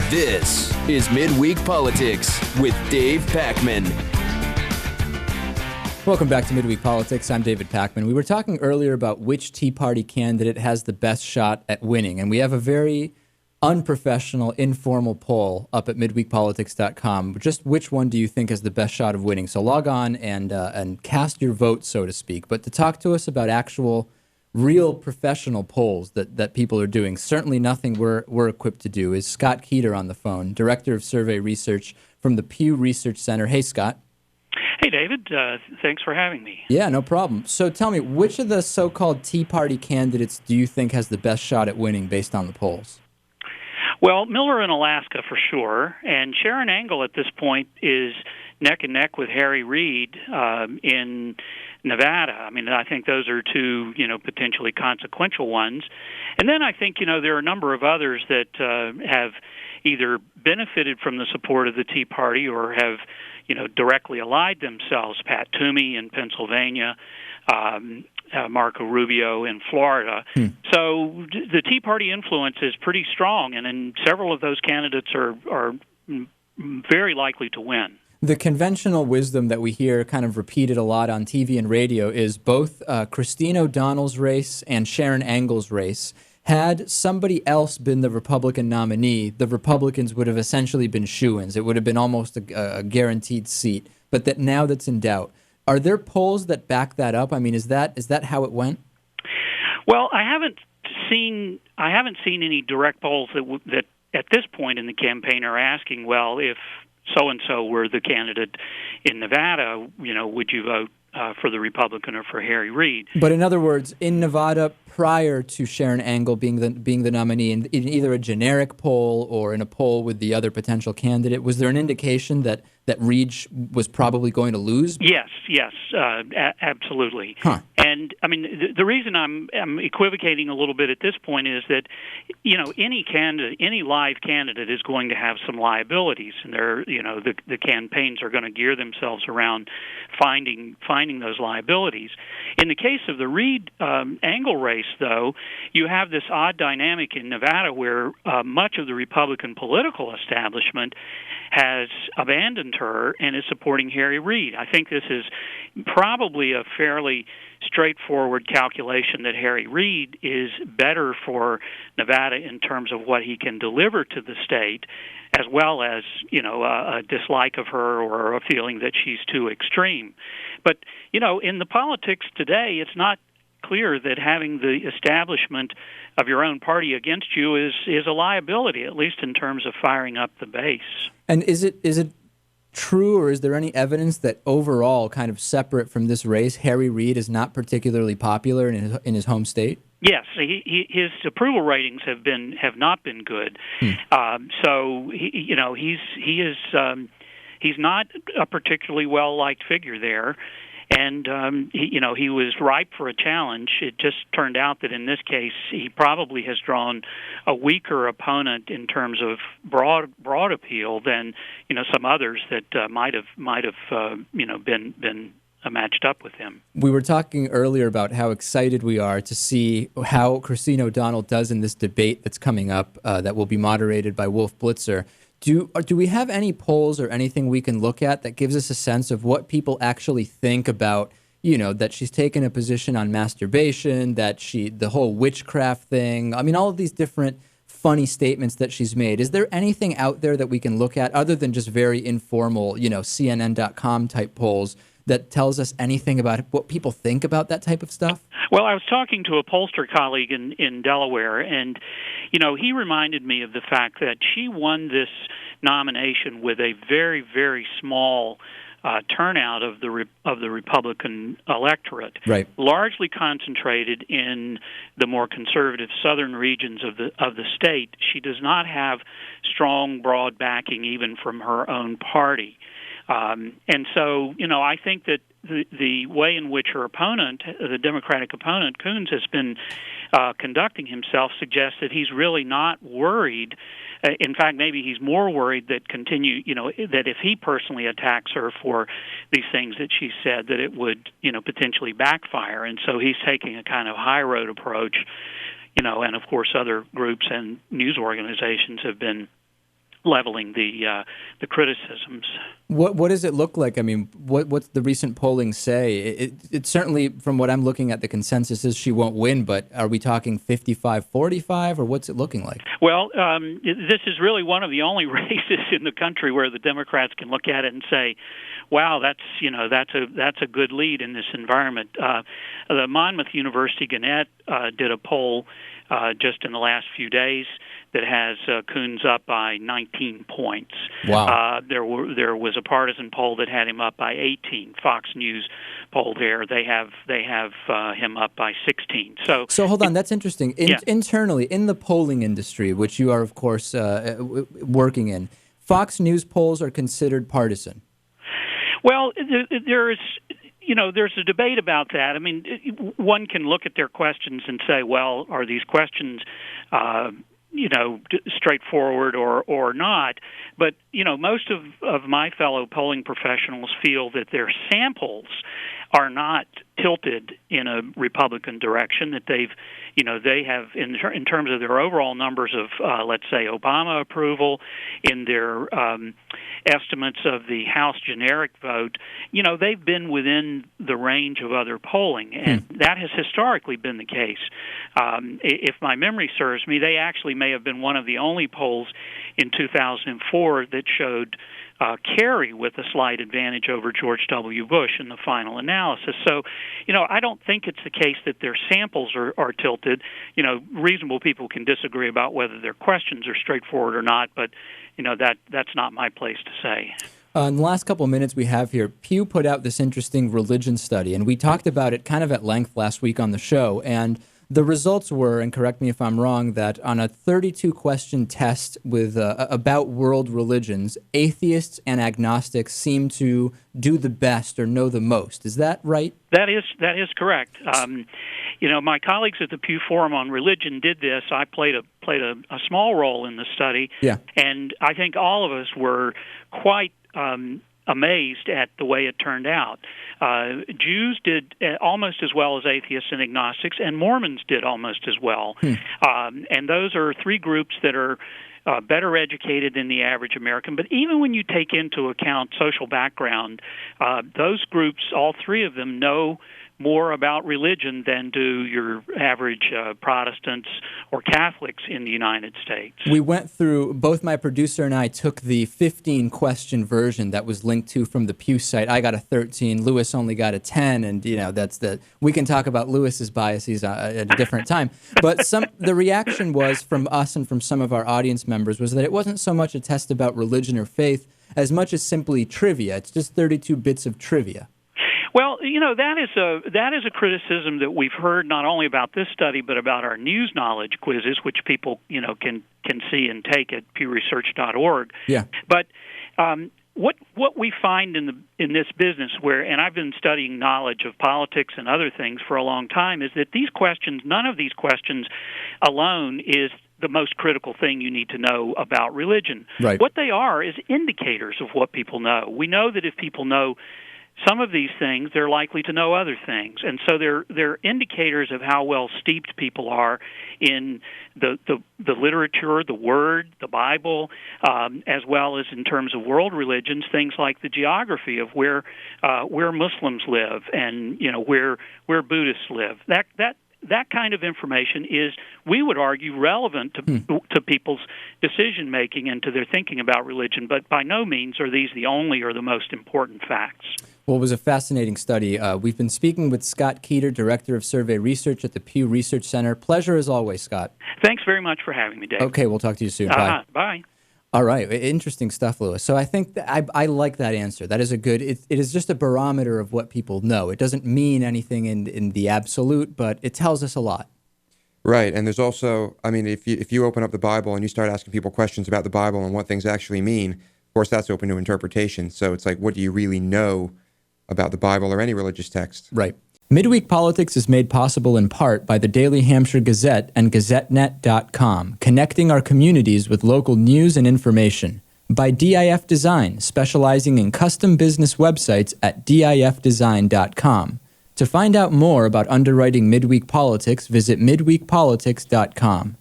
This is Midweek Politics with Dave Pakman. Welcome back to Midweek Politics. I'm David Pakman. We were talking earlier about which Tea Party candidate has the best shot at winning, and we have a very unprofessional, informal poll up at midweekpolitics.com. Just which one do you think has the best shot of winning? So log on and cast your vote, so to speak. But to talk to us about actual, real professional polls that people are doing, certainly nothing we're equipped to do, is Scott Keeter on the phone, Director of Survey Research from the Pew Research Center. Hey, Scott. Hey, David. Thanks for having me. Yeah, no problem. So tell me, which of the so-called Tea Party candidates do you think has the best shot at winning based on the polls? Well, Miller in Alaska for sure, and Sharron Angle at this point is neck and neck with Harry Reid in Nevada. I mean, I think those are two, potentially consequential ones. And then I think, there are a number of others that have either benefited from the support of the Tea Party or have, directly allied themselves. Pat Toomey in Pennsylvania, Marco Rubio in Florida. So the Tea Party influence is pretty strong, and several of those candidates are very likely to win. The conventional wisdom that we hear kind of repeated a lot on TV and radio is both Christine O'Donnell's race and Sharron Angle's race. Had somebody else been the Republican nominee, the Republicans would have essentially been shoo-ins. It would have been almost a guaranteed seat. But that now that's in doubt. Are there polls that back that up? I mean, is that how it went? Well, I haven't seen any direct polls that at this point in the campaign are asking, well, if so-and-so were the candidate in Nevada, would you vote for the Republican or for Harry Reid? But in other words, in Nevada, prior to Sharron Angle being the nominee, in either a generic poll or in a poll with the other potential candidate, was there an indication that Reid was probably going to lose? Yes, absolutely. Huh. And I mean, the reason I'm equivocating a little bit at this point is that any live candidate is going to have some liabilities, and the campaigns are going to gear themselves around finding those liabilities. In the case of the Reid Angle race, though, you have this odd dynamic in Nevada where much of the Republican political establishment has abandoned her and is supporting Harry Reid. I think this is probably a fairly straightforward calculation that Harry Reid is better for Nevada in terms of what he can deliver to the state, as well as, a dislike of her or a feeling that she's too extreme. But, in the politics today, it's not clear that having the establishment of your own party against you is a liability, at least in terms of firing up the base. And is it true, or is there any evidence that overall, kind of separate from this race, Harry Reid is not particularly popular in his home state? Yes, his approval ratings have not been good. So he's not a particularly well liked figure there. And, he was ripe for a challenge. It just turned out that in this case, he probably has drawn a weaker opponent in terms of broad appeal than, some others that might have been matched up with him. We were talking earlier about how excited we are to see how Christine O'Donnell does in this debate that's coming up that will be moderated by Wolf Blitzer. Do we have any polls or anything we can look at that gives us a sense of what people actually think about, that she's taken a position on masturbation, that the whole witchcraft thing, I mean, all of these different funny statements that she's made. Is there anything out there that we can look at other than just very informal, CNN.com type polls that tells us anything about what people think about that type of stuff? Well, I was talking to a pollster colleague in Delaware, and he reminded me of the fact that she won this nomination with a very, very small turnout of the Republican electorate, right, largely concentrated in the more conservative southern regions of the state. She does not have strong, broad backing even from her own party. And so, I think that the way in which her opponent, the Democratic opponent, Coons, has been conducting himself suggests that he's really not worried. In fact, maybe he's more worried that that if he personally attacks her for these things that she said, that it would, potentially backfire. And so he's taking a kind of high road approach, and of course other groups and news organizations have been leveling the criticisms. What does it look like? I mean, what's the recent polling say? It certainly, from what I'm looking at, the consensus is she won't win, but are we talking 55-45, or what's it looking like? Well, this is really one of the only races in the country where the Democrats can look at it and say, wow, that's a good lead in this environment. The Monmouth University Gannett did a poll just in the last few days that has Coons up by 19 points. Wow. There was a partisan poll that had him up by 18. Fox News poll there, they have him up by 16. So hold on, that's interesting. Internally, in the polling industry, which you are, of course, working in, Fox News polls are considered partisan. Well, there's a debate about that. I mean, one can look at their questions and say, well, are these questions straightforward or not? But, most of my fellow polling professionals feel that their samples are not tilted in a Republican direction, that they have, in terms of their overall numbers of, let's say, Obama approval, in their estimates of the House generic vote, they've been within the range of other polling, and that has historically been the case. If my memory serves me, they actually may have been one of the only polls in 2004 that showed Kerry with a slight advantage over George W. Bush in the final analysis. So, I don't think it's the case that their samples are tilted. Reasonable people can disagree about whether their questions are straightforward or not, but, that's not my place to say. In the last couple of minutes we have here, Pew put out this interesting religion study, and we talked about it kind of at length last week on the show, and the results were, and correct me if I'm wrong, that on a 32-question test with about world religions, atheists and agnostics seem to do the best or know the most. Is that right? That is correct. My colleagues at the Pew Forum on Religion did this. I played a small role in the study, and I think all of us were quite amazed at the way it turned out. Jews did almost as well as atheists and agnostics, and Mormons did almost as well. And those are three groups that are better educated than the average American. But even when you take into account social background, those groups, all three of them, know more about religion than do your average Protestants or Catholics in the United States. We went through, both my producer and I took the 15-question version that was linked to from the Pew site. I got a 13, Lewis only got a 10, and we can talk about Lewis's biases at a different time. But the reaction was from us and from some of our audience members was that it wasn't so much a test about religion or faith as much as simply trivia. It's just 32 bits of trivia. Well, that is a criticism that we've heard not only about this study but about our news knowledge quizzes, which people can see and take at pewresearch.org. Yeah. But what we find in this business, and I've been studying knowledge of politics and other things for a long time, is that these questions, none of these questions alone is the most critical thing you need to know about religion. Right. What they are is indicators of what people know. We know that if people know some of these things, they're likely to know other things. And so they're indicators of how well steeped people are in the literature, the Word, the Bible, as well as in terms of world religions, things like the geography of where Muslims live and where Buddhists live. That kind of information is, we would argue, relevant to people's decision-making and to their thinking about religion, but by no means are these the only or the most important facts. Well, it was a fascinating study. We've been speaking with Scott Keeter, Director of Survey Research at the Pew Research Center. Pleasure as always, Scott. Thanks very much for having me, Dave. Okay, we'll talk to you soon. Bye. Bye. All right. Interesting stuff, Lewis. So I think that I like that answer. That is a good, it is just a barometer of what people know. It doesn't mean anything in the absolute, but it tells us a lot. Right. And there's also, if you open up the Bible and you start asking people questions about the Bible and what things actually mean, of course, that's open to interpretation. So it's like, what do you really know about the Bible or any religious text? Right. Midweek Politics is made possible in part by the Daily Hampshire Gazette and GazetteNet.com, connecting our communities with local news and information. By DIF Design, specializing in custom business websites at DIFdesign.com. To find out more about underwriting Midweek Politics, visit midweekpolitics.com.